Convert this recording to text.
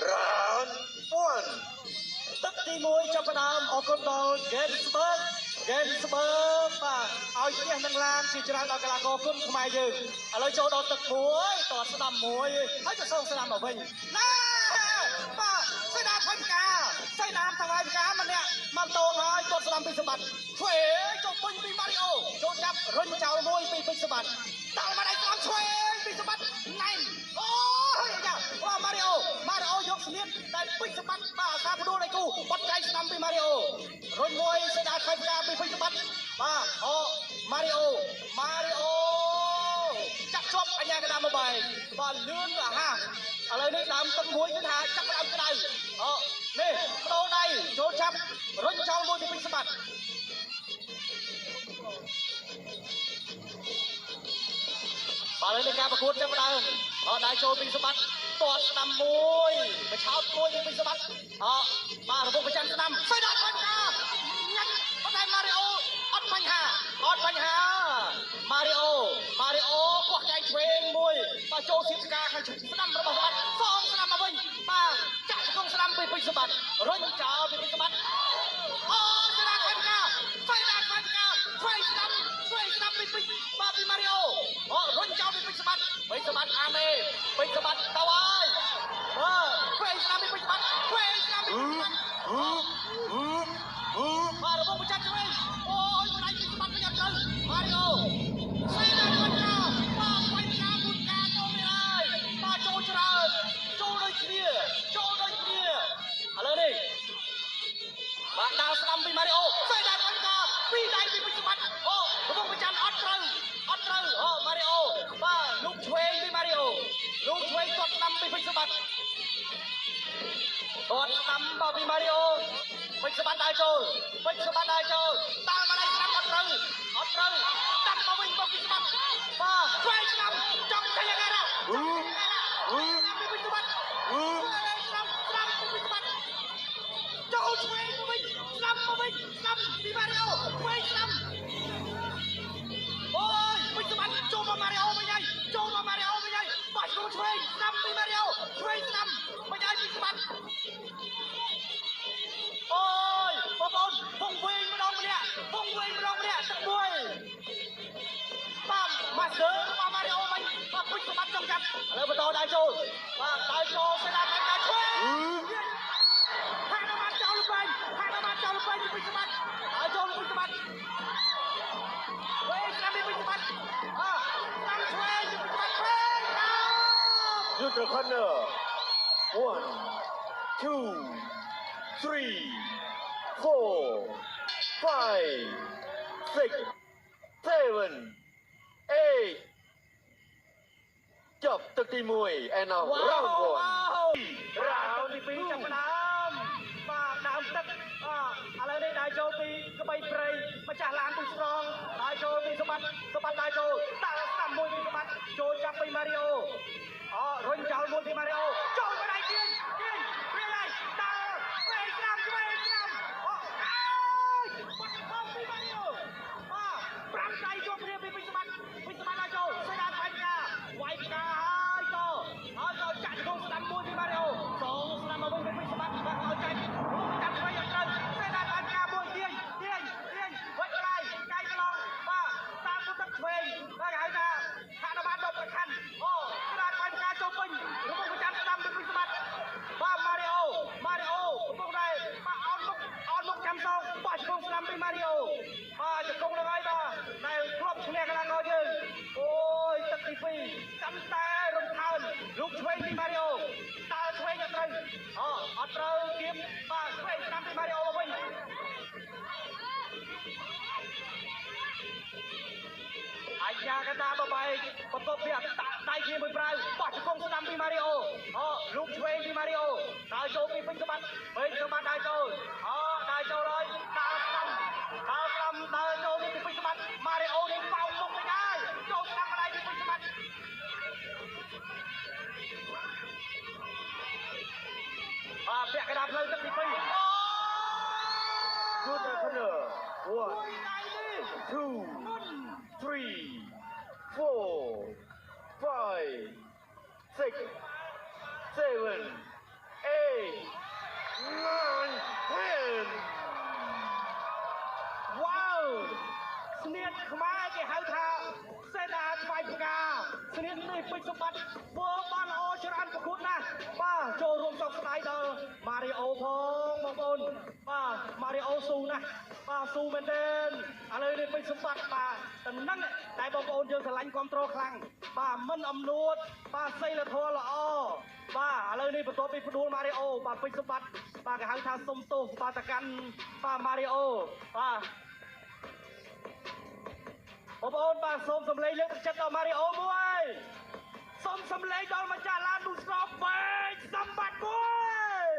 round one ទឹកទី1ចាប់ផ្ដើមអរគុណដល់ Gensberg បាទឲ្យផ្ទះនឹងឡានជាច្រើនដល់កីឡាករគុណខ្មែរយើងឥឡូវចូលដល់ទឹកមួយតើស្ដាំមួយហើយទៅសងស្ដាំមកវិញណាបាទសេដាផាច់ការសេដាថ្វាយផ្កាម្នាក់មកតោងហើយគាត់ស្ដាំពីសម្បត្តិឆ្វេងចូលពេញពីម៉ារីអូចូលចាប់រុញចោលមួយពីពេញសម្បត្តិតើមកដៃស្ដាំឆ្វេងពីសម្បត្តិណៃអូយយ៉ាម៉ារីអូយកស្នៀតតែពេញសម្បត្តិបាទអាសាផ្ដួលដៃគូបាត់ចៃស្ដាំពីម៉ារីអូរុញមួយសេដាថ្វាយផ្កាពីពេញសម្បត្តិបាទអូម៉ារីអូចាក់ជាប់អញ្ញាកណ្ដាលមកបែកបាទលឿនរហ័សឥឡូវនេះដើមទឹកមួយគឺថាចាប់ដើមក្តៅអូនេះបដូរដៃចូលចាប់រុញចោលមួយពីពេញសម្បត្តិបាទឥឡូវនេះការប្រកួតចាប់ដើមដៃចូលពីសម្បត្តិតតស្ដាំមួយបញ្ឆោតមួយពីពេញសម្បត្តិបាទរវងប្រចាំស្ដាំស្វែងដល់ខាងណាញ៉ាំប៉ុន្តែម៉ារីអូអត់បញ្ហាម៉ារីអូកោះចៃឆ្វេងមួយបាទចូលសៀបស្កាខាងស្ដាំរបស់សម្បត្តិសងស្ដាំមកវិញបាទចាក់ជង្គង់ស្ដាំពីពេញសម្បត្តិរុញចោលពីពេញសម្បត្តិអូស្ដាំខាងណាស្វែងស្ដាំពីពេញបាទពីម៉ារីអូរុញចោលពីពេញសម្បត្តិអាមេពេញសម្បត្តិទៅហើយស្វែងស្ដាំពីពេញសម្បត្តិបាទរវងប្រចាំឆ្វេងអូយបដៃពេញសម្បត្តិវិញអត់ត្រូវម៉ារីអូស្វែងដល់ខាងណាបាទពេញការមុនការចូលនេះហើយបាទចូលច្រើនចូលដូចគ្នាឥឡូវនេះបាទដើរស្ដាំពីម៉ារីអូស្វែងដល់ខាងណាពីដៃពីពេញសម្បត្តិរវងប្រចាំអត់ត្រូវម៉ារីអូបាទលោកឆ្វេងពីម៉ារីអូលោកឆ្វេងគាត់ស្ដាំពីពេញសម្បត្តិគាត់ស្ដាំមកពីម៉ារីអូពេញសម្បត្តិដើរចូលតើមកដៃស្ដាំអត់ត្រូវតាំមកវិញមកពីសម្បត្តិបាទឆ្វេងស្ដាំចង់តែយ៉ាងណាពីពេញសម្បត្តិស្ដាំពីពេញសម្បត្តិចូលឆ្វេងមកវិញស្ដាំពីម៉ារីអូឆ្វេងស្ដាំអូយពេញសម្បត្តិចូលមកម៉ារីអូវិញហើយបាច់ចូលឆ្វេងស្ដាំពីម៉ារីអូឆ្វេងស្ដាំមិនឲ្យពីសម្បត្តិអូយបងប្អូនវងវែងម្ដងម្នាក់ទឹកមួយបាទម៉ាស្ទ័ររបស់ម៉ារីអូវិញបាទពេញសម្បត្តិចង់ចាប់ឥឡូវបន្តដើរចូលសេដាខាងឆ្វេងខាងណាមកចោលពេញពីពេញសម្បត្តិដើរចូលពីពេញសម្បត្តិវែងស្ដាំពីពេញសម្បត្តិស្ដាំឆ្វេងពីពេញសម្បត្តិYou the corner 1 2 3 4 5 6 7 8ចប់ទឹកទី1 and now round 1 round ទី2ចាប់ផ្ដើមបាទដើមទឹកឥឡូវនេះដើរចូលពីក្បីព្រៃម្ចាស់ឡានទូស្រងដើរចូលពីសម្បត្តិដើរចូលដើរស្ដាំមួយពីសម្បត្តិចូលចាប់ពីម៉ារីអូរុញចោលមួយពីម៉ារីអូចូលមកដៃទាញវាដៃដើរឆ្វេងស្ដាំបាត់បងពីម៉ារីអូ5ដៃជាប់គ្នាពីសម្បត្តិដើរចូលសេដាផាច់ការវាយផ្កាហើយក៏ចាក់ជង្គង់ស្ដាំមួយពីម៉ារីអូសងស្ដាំមកវិញពីសម្បត្តិបាទឲ្យចាច់ចាប់ឆ្វេងអត់ត្រូវសេដាផាច់ការមួយទាញវាយឆ្លៃកាយប្រឡងបាទតាមពុតទឹកឆ្វេងបាទហៅថាហាក់ដល់បានដប់ប្រខាន់ស្ដាំផាច់ការចូលពេញរំងប្រចាំស្ដាំពីសម្បត្តិបាទម៉ារីអូកំពុងដែរបាទអោនមុខចាំសងបាច់ជង្គង់ស្ដាំពីម៉ារីអូបាទជង្គង់នឹងហើយបាទដែលគ្រាប់ឈ្នះកីឡាករយើងអូយទឹកទី2កាន់តែរំខានលោកឆ្វេងពីម៉ារីអូតើឆ្វេងអត់ត្រូវអត់ត្រូវគៀបបាទឆ្វេងស្ដាំពីម៉ារីអូមកវិញអាយ៉ាកតាបបែកបន្ទាប់ពីដៃគ្នាមួយប្រៅបោះជង្គង់ស្ដាំពីម៉ារីអូលោកឆ្វេងពីម៉ារីអូដើរចូលពីពេញសម្បត្តិដើរចូលហើយដើរស្ដាំដើរចូលពីពេញសម្បត្តិម៉ារីអូនេះបោកមុខមិនដែរចូលស្ដាំម្ដាយពីពេញសម្បត្តិពាក់កណ្ដាលផ្លូវទឹកទី2 Good corner 1 2 3 4 5 6 7 9-10. វ៉ាវស្នៀតខ្មែរគេហៅថាសេដាថ្វាយផ្កាស្នៀតនេះពេជ្រសម្បត្តិធ្វើបានល្អច្រើនប្រកួតណាស់បាទចូលរួមសោកស្ដាយដល់ម៉ារីអូផងបងប្អូនបាទម៉ារីអូស៊ូណាស់បាទស៊ូមែនទែនឥឡូវនេះពេជ្រសម្បត្តិបាទតំណឹងតែបងប្អូនយើងស្រឡាញ់គ្រប់គ្រងខ្លាំងបាទមិនអំនួតបាទសីលធម៌ល្អបាទឥឡូវនេះបន្ទាប់ពីផ្ដួលម៉ារីអូបាទពេជ្រសម្បត្តិបាទគេហៅថាសុំទោសបាទតកាន់បាទម៉ារីអូបាទបងប្អូនបាទសូមសម្លេងលើកទឹកចិត្តដល់ម៉ារីអូមួយសូមសម្លេងដល់ម្ចាស់ឡានឌូស្រោពេជ្រសម្បត្តិមួយ